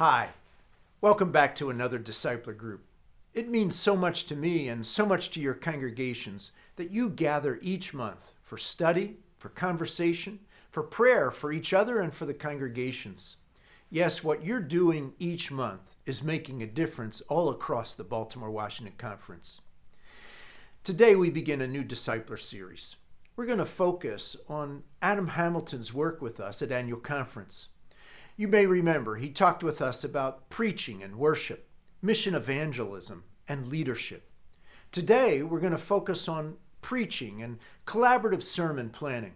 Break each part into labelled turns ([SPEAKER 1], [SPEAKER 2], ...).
[SPEAKER 1] Hi, welcome back to another Discipler group. It means so much to me and so much to your congregations that you gather each month for study, for conversation, for prayer for each other and for the congregations. Yes, what you're doing each month is making a difference all across the Baltimore-Washington Conference. Today we begin a new Discipler series. We're going to focus on Adam Hamilton's work with us at annual conference. You may remember he talked with us about preaching and worship, mission evangelism, and leadership. Today, we're going to focus on preaching and collaborative sermon planning.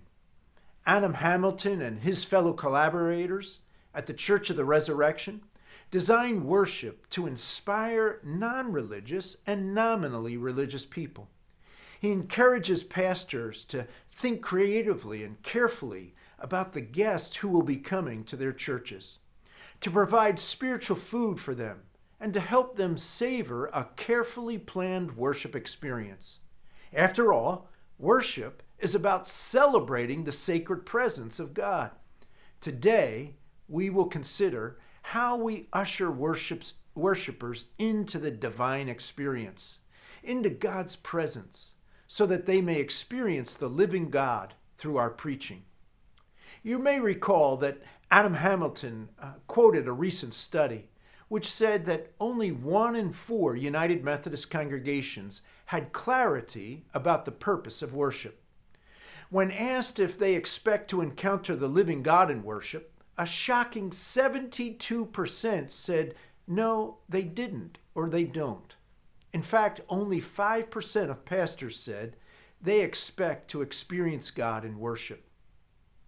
[SPEAKER 1] Adam Hamilton and his fellow collaborators at the Church of the Resurrection designed worship to inspire non-religious and nominally religious people. He encourages pastors to think creatively and carefully about the guests who will be coming to their churches, to provide spiritual food for them, and to help them savor a carefully planned worship experience. After all, worship is about celebrating the sacred presence of God. Today, we will consider how we usher worshipers into the divine experience, into God's presence, so that they may experience the living God through our preaching. You may recall that Adam Hamilton quoted a recent study which said that only 1 in 4 United Methodist congregations had clarity about the purpose of worship. When asked if they expect to encounter the living God in worship, a shocking 72% said no, they didn't or they don't. In fact, only 5% of pastors said they expect to experience God in worship.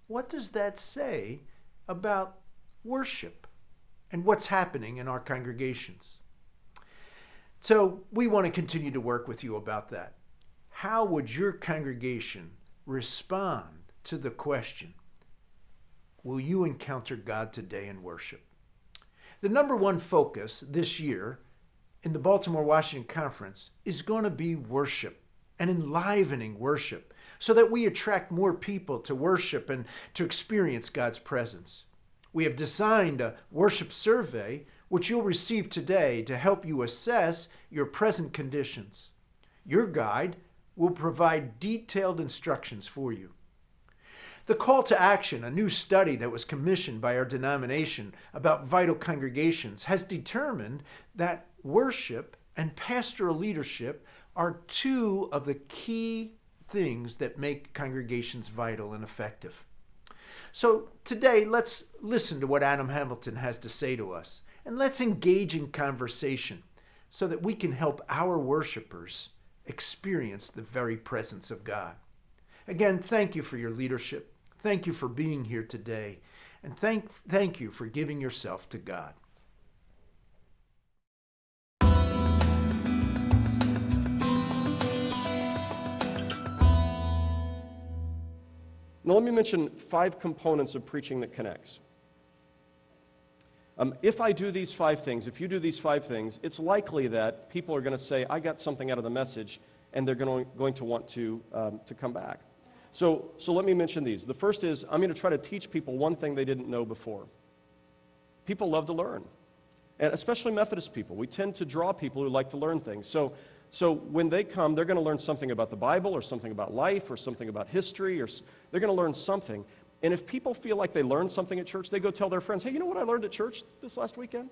[SPEAKER 1] What does that say about worship and what's happening in our congregations? So we want to continue to work with you about that. How would your congregation respond to the question, will you encounter God today in worship? The number one focus this year in the Baltimore-Washington Conference is going to be worship and enlivening worship so that we attract more people to worship and to experience God's presence. We have designed a worship survey which you'll receive today to help you assess your present conditions. Your guide will provide detailed instructions for you. The Call to Action, a new study that was commissioned by our denomination about vital congregations, has determined that worship and pastoral leadership are two of the key things that make congregations vital and effective. So today, let's listen to what Adam Hamilton has to say to us, and let's engage in conversation so that we can help our worshipers experience the very presence of God. Again, thank you for your leadership. Thank you for being here today, and thank you for giving yourself to God.
[SPEAKER 2] Now let me mention 5 components of preaching that connects. If I do these 5 things, if you do these 5 things, it's likely that people are going to say, I got something out of the message, and they're going to want to come back. So let me mention these. The first is, I'm going to try to teach people one thing they didn't know before. People love to learn, and especially Methodist people. We tend to draw people who like to learn things. So when they come, they're going to learn something about the Bible or something about life or something about history, or they're going to learn something. And if people feel like they learned something at church, they go tell their friends, hey, you know what I learned at church this last weekend?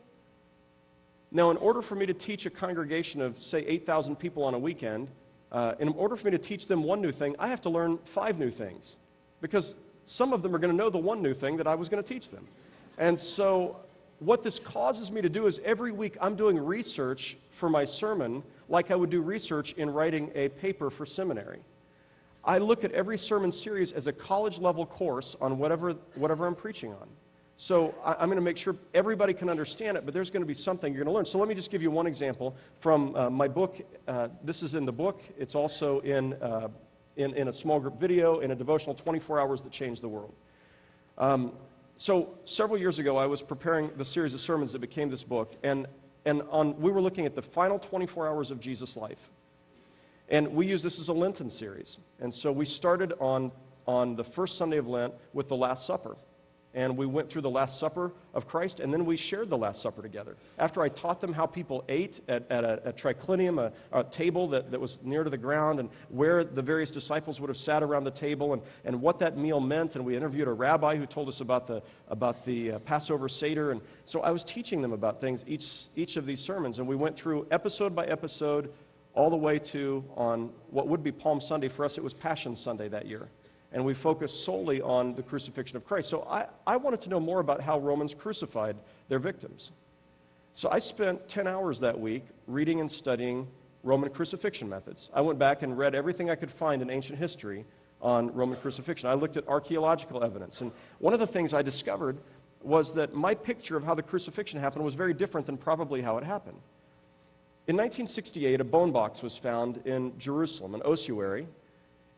[SPEAKER 2] Now, in order for me to teach a congregation of, say, 8,000 people on a weekend, in order for me to teach them one new thing, I have to learn 5 new things, because some of them are going to know the one new thing that I was going to teach them. And so what this causes me to do is every week I'm doing research for my sermon like I would do research in writing a paper for seminary. I look at every sermon series as a college-level course on whatever I'm preaching on. So I'm going to make sure everybody can understand it, but there's going to be something you're going to learn. So let me just give you one example from my book. This is in the book. It's also in a small group video, in a devotional, 24 Hours That Changed the World. So several years ago, I was preparing the series of sermons that became this book, and we were looking at the final 24 hours of Jesus' life. And we use this as a Lenten series. And so we started on the first Sunday of Lent with the Last Supper. and we went through the Last Supper of Christ, and then we shared the Last Supper together. After I taught them how people ate at a triclinium, a table that was near to the ground, and where the various disciples would have sat around the table, and what that meal meant, and we interviewed a rabbi who told us about the Passover Seder, and so I was teaching them about things each of these sermons, and we went through episode by episode all the way to, on what would be Palm Sunday. For us, it was Passion Sunday that year. And we focused solely on the crucifixion of Christ. So I wanted to know more about how Romans crucified their victims. So I spent 10 hours that week reading and studying Roman crucifixion methods. I went back and read everything I could find in ancient history on Roman crucifixion. I looked at archaeological evidence. And one of the things I discovered was that my picture of how the crucifixion happened was very different than probably how it happened. In 1968, a bone box was found in Jerusalem, an ossuary,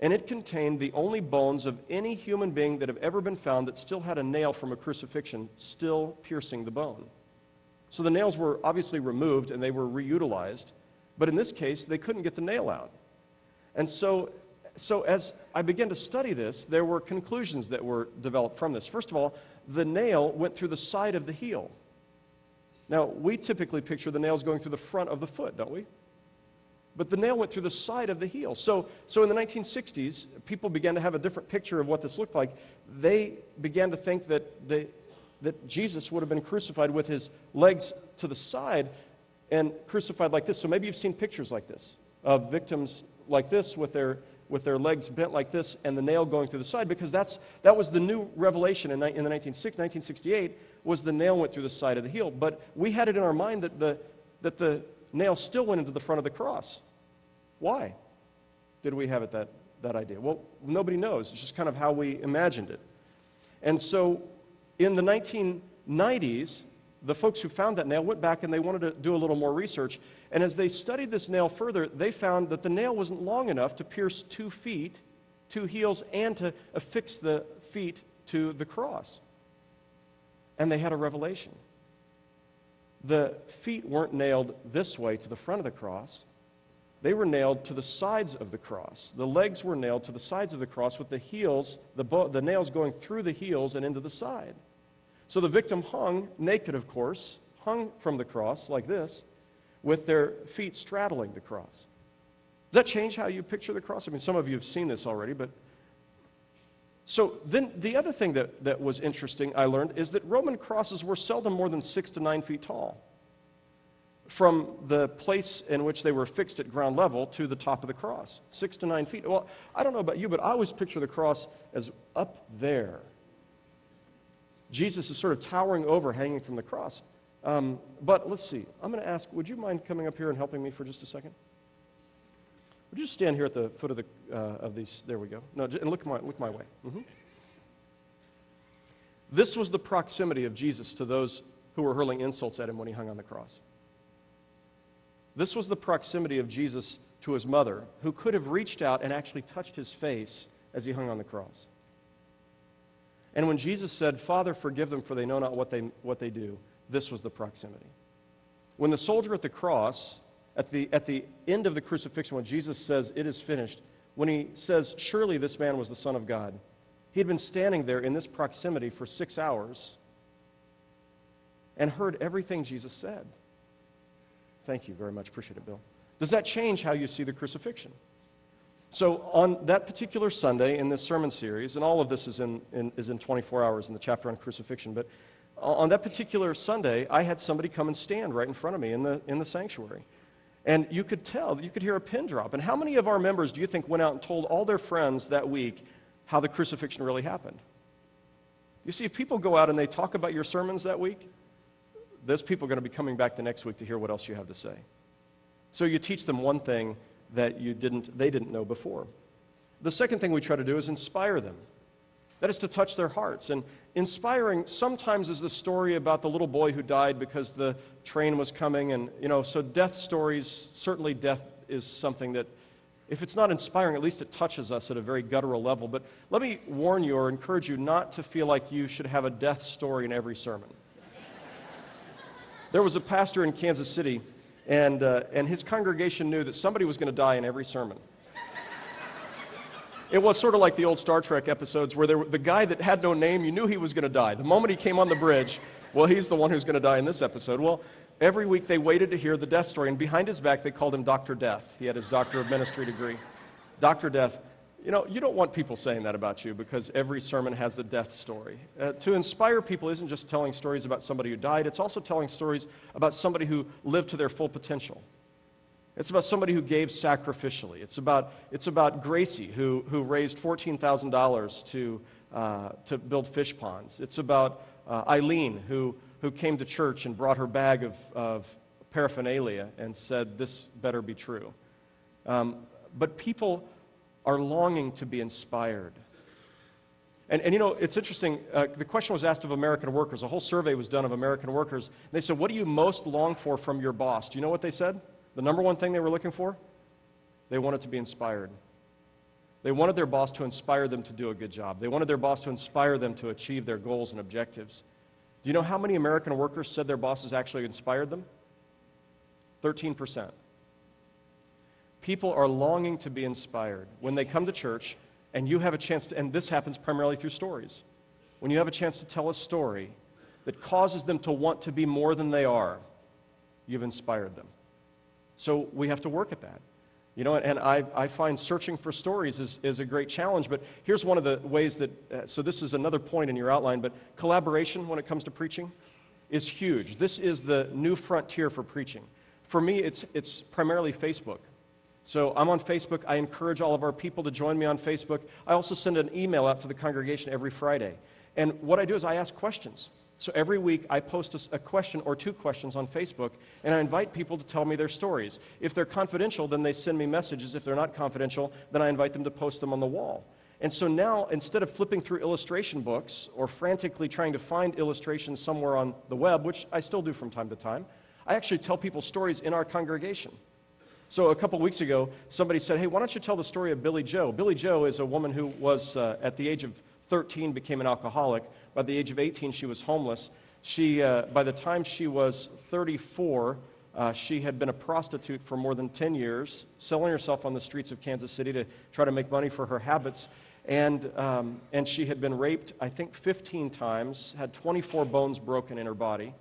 [SPEAKER 2] and it contained the only bones of any human being that have ever been found that still had a nail from a crucifixion still piercing the bone. So the nails were obviously removed and they were reutilized, but in this case, they couldn't get the nail out. And so as I began to study this, there were conclusions that were developed from this. First of all, the nail went through the side of the heel. Now, we typically picture the nails going through the front of the foot, don't we? But the nail went through the side of the heel. So in the 1960s, people began to have a different picture of what this looked like. They began to think that Jesus would have been crucified with his legs to the side and crucified like this. So maybe you've seen pictures like this of victims like this with their legs bent like this and the nail going through the side, because that was the new revelation in the 1968, was the nail went through the side of the heel. But we had it in our mind that the nail still went into the front of the cross. Why did we have it that idea? Well, nobody knows. It's just kind of how we imagined it. And so in the 1990s, the folks who found that nail went back and they wanted to do a little more research. And as they studied this nail further, they found that the nail wasn't long enough to pierce 2 feet, 2 heels, and to affix the feet to the cross. And they had a revelation. The feet weren't nailed this way to the front of the cross. They were nailed to the sides of the cross. The legs were nailed to the sides of the cross with the heels, the nails going through the heels and into the side. So the victim hung, naked of course, hung from the cross like this, with their feet straddling the cross. Does that change how you picture the cross? I mean, some of you have seen this already, but... So then the other thing that was interesting, I learned, is that Roman crosses were seldom more than 6 to 9 feet tall, from the place in which they were fixed at ground level to the top of the cross. 6 to 9 feet. Well, I don't know about you, but I always picture the cross as up there. Jesus is sort of towering over, hanging from the cross. But let's see. I'm going to ask, would you mind coming up here and helping me for just a second? Would you just stand here at the foot of these? There we go. No, and look my way. Mm-hmm. This was the proximity of Jesus to those who were hurling insults at him when he hung on the cross. This was the proximity of Jesus to his mother, who could have reached out and actually touched his face as he hung on the cross. And when Jesus said, "Father, forgive them, for they know not what they do," this was the proximity. When the soldier at the cross, at the end of the crucifixion, when Jesus says, "It is finished," when he says, "Surely this man was the Son of God," he had been standing there in this proximity for 6 hours and heard everything Jesus said. Thank you very much. Appreciate it, Bill. Does that change how you see the crucifixion? So on that particular Sunday in this sermon series, and all of this is in 24 hours in the chapter on crucifixion, but on that particular Sunday, I had somebody come and stand right in front of me in the sanctuary. And you could tell, you could hear a pin drop. And how many of our members do you think went out and told all their friends that week how the crucifixion really happened? You see, if people go out and they talk about your sermons that week, those people are going to be coming back the next week to hear what else you have to say. So you teach them one thing that they didn't know before. The second thing we try to do is inspire them. That is to touch their hearts. And inspiring sometimes is the story about the little boy who died because the train was coming. And, so death stories, certainly death is something that, if it's not inspiring, at least it touches us at a very guttural level. But let me warn you or encourage you not to feel like you should have a death story in every sermon. There was a pastor in Kansas City, and his congregation knew that somebody was going to die in every sermon. It was sort of like the old Star Trek episodes where the guy that had no name, you knew he was going to die. The moment he came on the bridge, well, he's the one who's going to die in this episode. Well, every week they waited to hear the death story, and behind his back they called him Dr. Death. He had his Doctor of Ministry degree. Dr. Death. You know, you don't want people saying that about you because every sermon has the death story. To inspire people isn't just telling stories about somebody who died, it's also telling stories about somebody who lived to their full potential. It's about somebody who gave sacrificially. It's about Gracie, who raised $14,000 to build fish ponds. It's about Eileen, who came to church and brought her bag of paraphernalia and said, this better be true. But people are longing to be inspired. And you know, it's interesting, the question was asked of American workers. A whole survey was done of American workers. They said, what do you most long for from your boss? Do you know what they said? The number one thing they were looking for? They wanted to be inspired. They wanted their boss to inspire them to do a good job. They wanted their boss to inspire them to achieve their goals and objectives. Do you know how many American workers said their bosses actually inspired them? 13%. People are longing to be inspired when they come to church, and you have a chance to, and this happens primarily through stories. When you have a chance to tell a story that causes them to want to be more than they are, you've inspired them. So we have to work at that. You know, and I find searching for stories is a great challenge, but here's one of the ways that, so this is another point in your outline, but collaboration when it comes to preaching is huge. This is the new frontier for preaching. For me, it's primarily Facebook. So I'm on Facebook. I encourage all of our people to join me on Facebook. I also send an email out to the congregation every Friday. And what I do is I ask questions. So every week I post a question or two questions on Facebook, and I invite people to tell me their stories. If they're confidential, then they send me messages. If they're not confidential, then I invite them to post them on the wall. And so now, instead of flipping through illustration books or frantically trying to find illustrations somewhere on the web, which I still do from time to time, I actually tell people stories in our congregation. So a couple weeks ago, somebody said, hey, why don't you tell the story of Billy Joe? Billy Joe is a woman who was, at the age of 13, became an alcoholic. By the age of 18, she was homeless. By the time she was 34, she had been a prostitute for more than 10 years, selling herself on the streets of Kansas City to try to make money for her habits. And she had been raped, I think, 15 times, had 24 bones broken in her body.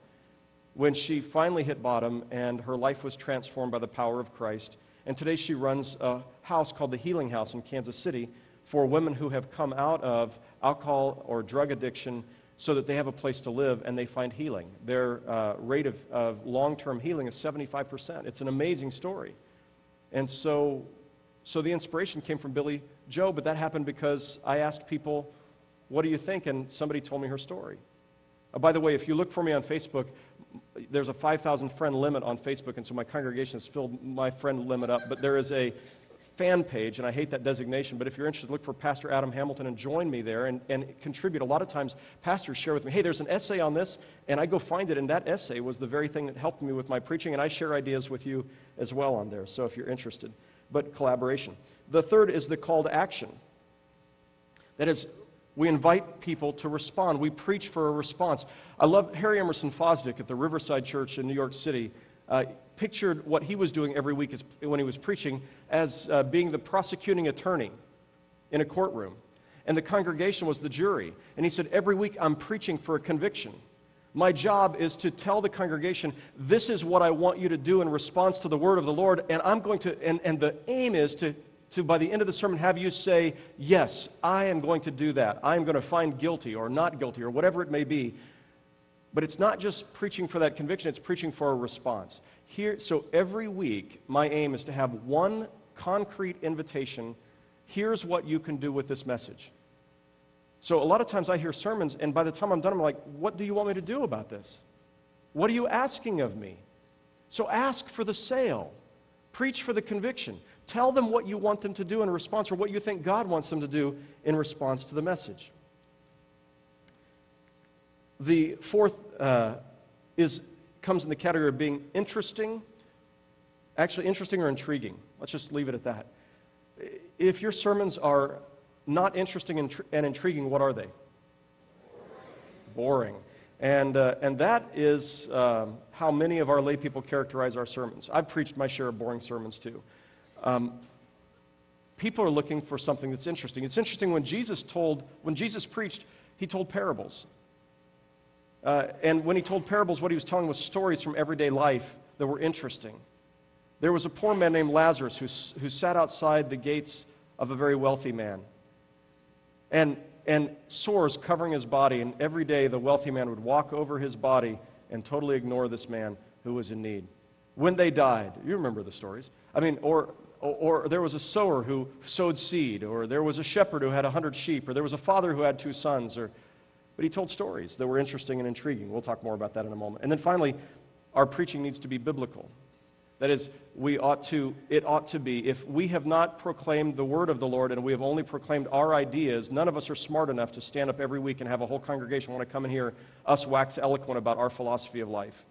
[SPEAKER 2] When she finally hit bottom and her life was transformed by the power of Christ. And today she runs a house called the Healing House in Kansas City for women who have come out of alcohol or drug addiction so that they have a place to live and they find healing. Their rate of long-term healing is 75%. It's an amazing story. And so the inspiration came from Billy Joe, but that happened because I asked people, what do you think? And somebody told me her story. By the way, if you look for me on Facebook, there's a 5,000 friend limit on Facebook, and so my congregation has filled my friend limit up, but there is a fan page, and I hate that designation, but if you're interested, look for Pastor Adam Hamilton and join me there and contribute. A lot of times, pastors share with me, hey, there's an essay on this, and I go find it, and that essay was the very thing that helped me with my preaching, and I share ideas with you as well on there, so if you're interested. But collaboration. The third is the call to action. That is, we invite people to respond. We preach for a response. I love Harry Emerson Fosdick at the Riverside Church in New York City. Pictured what he was doing every week when he was preaching as being the prosecuting attorney in a courtroom. And the congregation was the jury. And he said, every week I'm preaching for a conviction. My job is to tell the congregation, this is what I want you to do in response to the word of the Lord. And I'm going to, and the aim is to by the end of the sermon, have you say, yes, I am going to do that. I am going to find guilty or not guilty or whatever it may be. But it's not just preaching for that conviction, it's preaching for a response. So every week, my aim is to have one concrete invitation. Here's what you can do with this message. So a lot of times I hear sermons, and by the time I'm done, I'm like, what do you want me to do about this? What are you asking of me? So ask for the sale. Preach for the conviction. Tell them what you want them to do in response, or what you think God wants them to do in response to the message. The fourth comes in the category of being interesting, actually interesting or intriguing. Let's just leave it at that. If your sermons are not interesting and intriguing, what are they? Boring. And that is how many of our lay people characterize our sermons. I've preached my share of boring sermons too. people are looking for something that's interesting. It's interesting when Jesus preached, he told parables. And when he told parables, what he was telling was stories from everyday life that were interesting. There was a poor man named Lazarus who sat outside the gates of a very wealthy man. And sores covering his body, and every day the wealthy man would walk over his body and totally ignore this man who was in need. When they died, you remember the stories. I mean, or there was a sower who sowed seed, or there was a shepherd who had 100 sheep, or there was a father who had 2 sons, but he told stories that were interesting and intriguing. We'll talk more about that in a moment. And then finally, our preaching needs to be biblical. That is, it ought to be, if we have not proclaimed the word of the Lord and we have only proclaimed our ideas, none of us are smart enough to stand up every week and have a whole congregation want to come and hear us wax eloquent about our philosophy of life.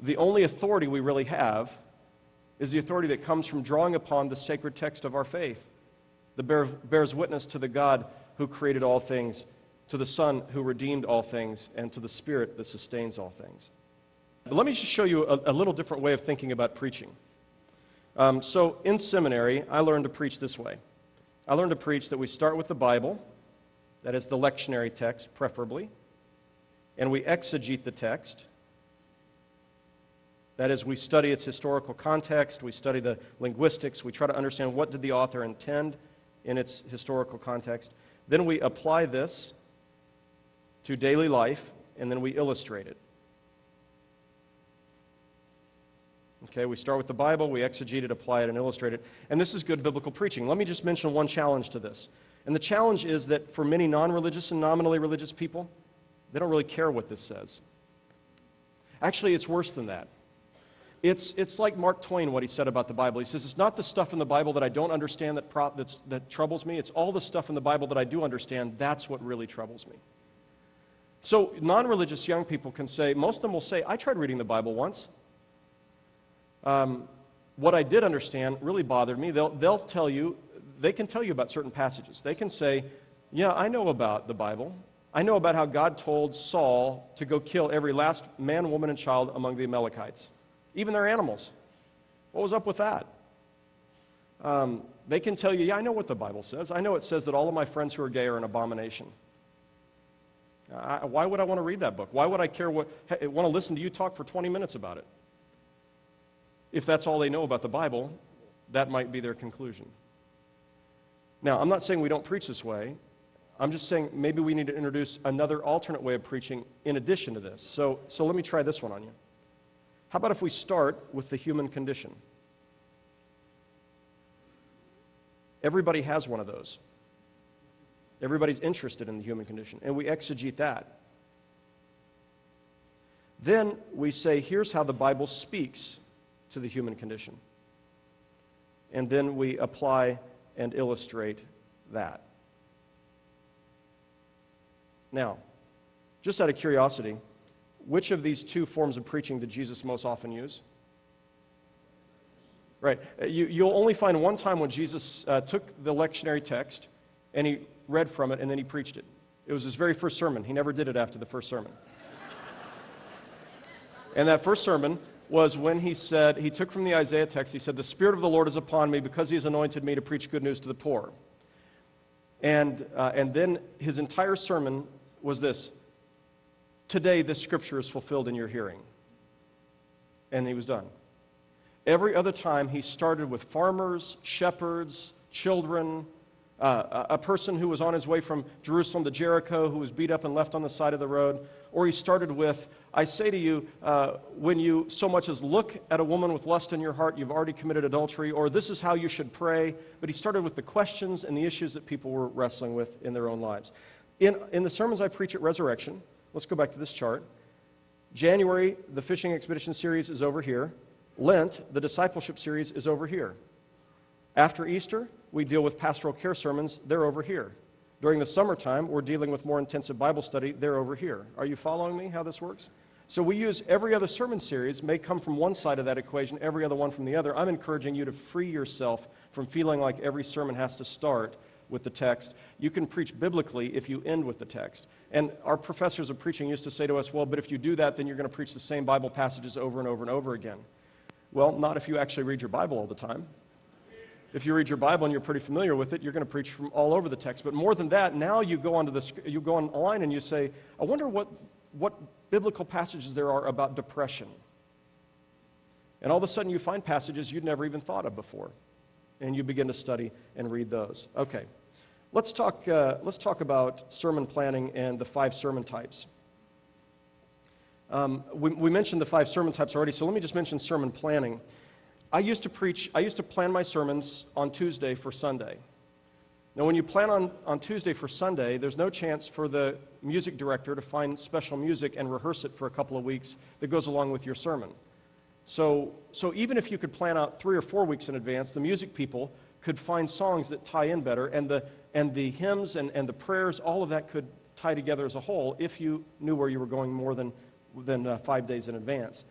[SPEAKER 2] The only authority we really have is the authority that comes from drawing upon the sacred text of our faith, that bears witness to the God who created all things, to the Son who redeemed all things, and to the Spirit that sustains all things. But let me just show you a little different way of thinking about preaching. So in seminary, I learned to preach this way. I learned to preach that we start with the Bible, that is the lectionary text preferably, and we exegete the text. That is, we study its historical context, we study the linguistics, we try to understand what did the author intend in its historical context. Then we apply this to daily life, and then we illustrate it. Okay, we start with the Bible, we exegete it, apply it, and illustrate it. And this is good biblical preaching. Let me just mention one challenge to this. And the challenge is that for many non-religious and nominally religious people, they don't really care what this says. Actually, it's worse than that. It's like Mark Twain, what he said about the Bible. He says, it's not the stuff in the Bible that I don't understand that troubles me. It's all the stuff in the Bible that I do understand. That's what really troubles me. So non-religious young people can say, most of them will say, I tried reading the Bible once. What I did understand really bothered me. They'll tell you, they can tell you about certain passages. They can say, yeah, I know about the Bible. I know about how God told Saul to go kill every last man, woman, and child among the Amalekites. Even their animals. What was up with that? They can tell you, yeah, I know what the Bible says. I know it says that all of my friends who are gay are an abomination. Why would I want to read that book? Why would I want to listen to you talk for 20 minutes about it? If that's all they know about the Bible, that might be their conclusion. Now, I'm not saying we don't preach this way. I'm just saying maybe we need to introduce another alternate way of preaching in addition to this. So let me try this one on you. How about if we start with the human condition? Everybody has one of those. Everybody's interested in the human condition, and we exegete that. Then we say, here's how the Bible speaks to the human condition. And then we apply and illustrate that. Now, just out of curiosity, which of these two forms of preaching did Jesus most often use? Right. You'll only find one time when Jesus took the lectionary text and he read from it and then he preached it. It was his very first sermon. He never did it after the first sermon. And that first sermon was when he took from the Isaiah text, he said, the Spirit of the Lord is upon me because he has anointed me to preach good news to the poor. And then his entire sermon was this: today this scripture is fulfilled in your hearing. And he was done. Every other time he started with farmers, shepherds, children, a person who was on his way from Jerusalem to Jericho who was beat up and left on the side of the road. Or he started with, I say to you, when you so much as look at a woman with lust in your heart, you've already committed adultery, or this is how you should pray. But he started with the questions and the issues that people were wrestling with in their own lives. In the sermons I preach at Resurrection, let's go back to this chart. January, the fishing expedition series is over here. Lent, the discipleship series, is over here. After Easter, we deal with pastoral care sermons. They're over here. During the summertime, we're dealing with more intensive Bible study. They're over here. Are you following me how this works? So we use every other sermon series, may come from one side of that equation, every other one from the other. I'm encouraging you to free yourself from feeling like every sermon has to start with the text. You can preach biblically if you end with the text. And our professors of preaching used to say to us, well, but if you do that, then you're going to preach the same Bible passages over and over and over again. Well, not if you actually read your Bible all the time. If you read your Bible and you're pretty familiar with it, you're going to preach from all over the text. But more than that, now you go online and you say, I wonder what biblical passages there are about depression. And all of a sudden you find passages you'd never even thought of before. And you begin to study and read those. Okay, let's talk about sermon planning and the 5 sermon types. We mentioned the 5 sermon types already, so let me just mention sermon planning. I used to plan my sermons on Tuesday for Sunday. Now, when you plan on Tuesday for Sunday, there's no chance for the music director to find special music and rehearse it for a couple of weeks that goes along with your sermon. So even if you could plan out 3 or 4 weeks in advance, the music people could find songs that tie in better, and the hymns and the prayers, all of that could tie together as a whole if you knew where you were going more than 5 days in advance.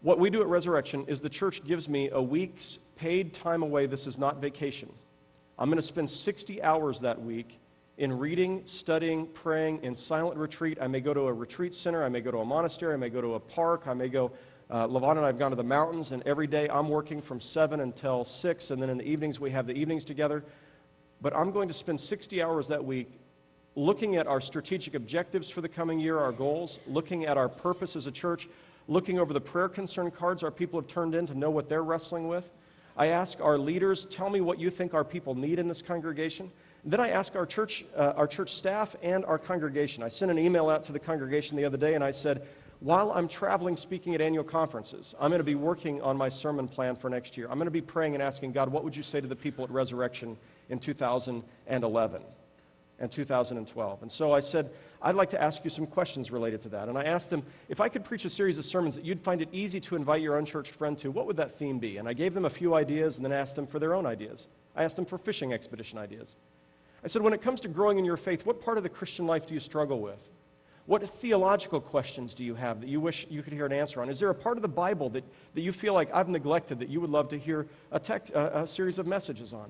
[SPEAKER 2] What we do at Resurrection is the church gives me a week's paid time away. This is not vacation. I'm going to spend 60 hours that week in reading, studying, praying, in silent retreat. I may go to a retreat center. I may go to a monastery. I may go to a park. I may go, Lavon and I have gone to the mountains, and every day I'm working from 7 until 6, and then in the evenings we have the evenings together. But I'm going to spend 60 hours that week looking at our strategic objectives for the coming year, our goals, looking at our purpose as a church, looking over the prayer concern cards our people have turned in to know what they're wrestling with. I ask our leaders, tell me what you think our people need in this congregation. And then I ask our church staff and our congregation. I sent an email out to the congregation the other day, and I said, while I'm traveling speaking at annual conferences, I'm going to be working on my sermon plan for next year. I'm going to be praying and asking God, what would you say to the people at Resurrection in 2011 and 2012? And so I said, I'd like to ask you some questions related to that. And I asked them, if I could preach a series of sermons that you'd find it easy to invite your unchurched friend to, what would that theme be? And I gave them a few ideas and then asked them for their own ideas. I asked them for fishing expedition ideas. I said, when it comes to growing in your faith, what part of the Christian life do you struggle with? What theological questions do you have that you wish you could hear an answer on? Is there a part of the Bible that you feel like I've neglected that you would love to hear a series of messages on?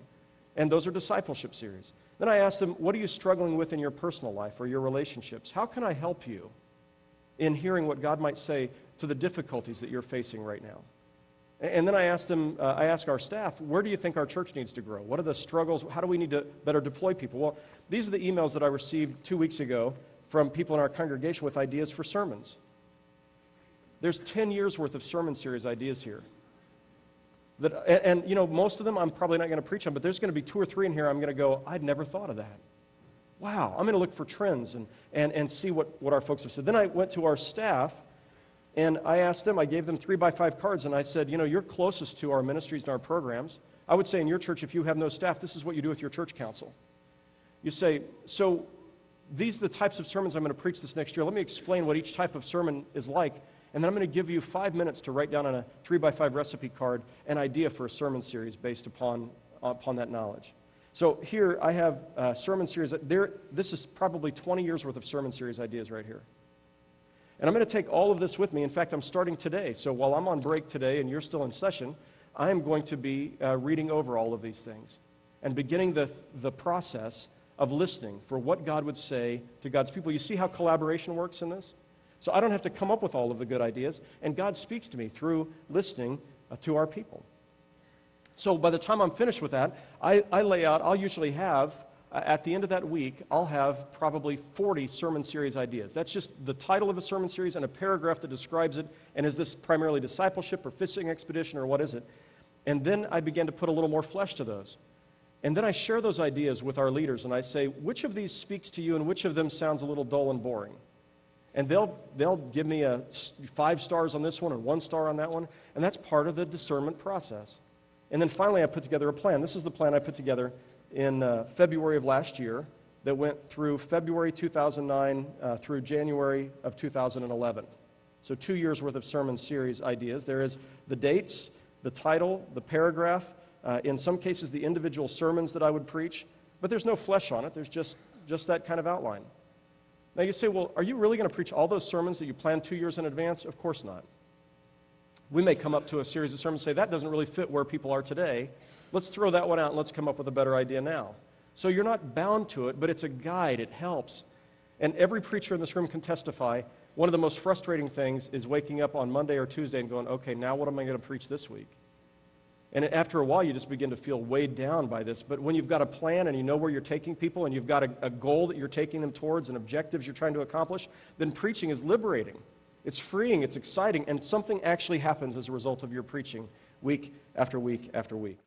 [SPEAKER 2] And those are discipleship series. Then I asked them, what are you struggling with in your personal life or your relationships? How can I help you in hearing what God might say to the difficulties that you're facing right now? And then I asked them, I asked our staff, where do you think our church needs to grow? What are the struggles? How do we need to better deploy people? Well, these are the emails that I received 2 weeks ago from people in our congregation with ideas for sermons. There's 10 years worth of sermon series ideas here. And you know, most of them I'm probably not going to preach on, but there's going to be 2 or 3 in here I'm going to go, I'd never thought of that. Wow, I'm going to look for trends and see what our folks have said. Then I went to our staff, and I asked them, I gave them 3x5 cards, and I said, you know, you're closest to our ministries and our programs. I would say in your church, if you have no staff, this is what you do with your church council. You say, so these are the types of sermons I'm going to preach this next year. Let me explain what each type of sermon is like. And then I'm going to give you 5 minutes to write down on a 3x5 recipe card an idea for a sermon series based upon that knowledge. So here I have a sermon series. This is probably 20 years worth of sermon series ideas right here. And I'm going to take all of this with me. In fact, I'm starting today. So while I'm on break today and you're still in session, I am going to be reading over all of these things and beginning the process of listening for what God would say to God's people. You see how collaboration works in this? So I don't have to come up with all of the good ideas, and God speaks to me through listening to our people. So by the time I'm finished with that, I lay out, I'll usually have, at the end of that week, I'll have probably 40 sermon series ideas. That's just the title of a sermon series and a paragraph that describes it, and is this primarily discipleship or fishing expedition or what is it? And then I begin to put a little more flesh to those. And then I share those ideas with our leaders, and I say, which of these speaks to you and which of them sounds a little dull and boring? And they'll give me 5 stars on this one and 1 star on that one, and that's part of the discernment process. And then finally I put together a plan. This is the plan I put together in February of last year that went through February 2009 through January of 2011. So 2 years worth of sermon series ideas. There is the dates, the title, the paragraph, in some cases the individual sermons that I would preach, but there's no flesh on it. There's just that kind of outline. Now you say, well, are you really going to preach all those sermons that you planned 2 years in advance? Of course not. We may come up to a series of sermons and say, that doesn't really fit where people are today. Let's throw that one out and let's come up with a better idea now. So you're not bound to it, but it's a guide. It helps. And every preacher in this room can testify. One of the most frustrating things is waking up on Monday or Tuesday and going, okay, now what am I going to preach this week? And after a while, you just begin to feel weighed down by this. But when you've got a plan and you know where you're taking people and you've got a goal that you're taking them towards and objectives you're trying to accomplish, then preaching is liberating. It's freeing, it's exciting, and something actually happens as a result of your preaching week after week after week.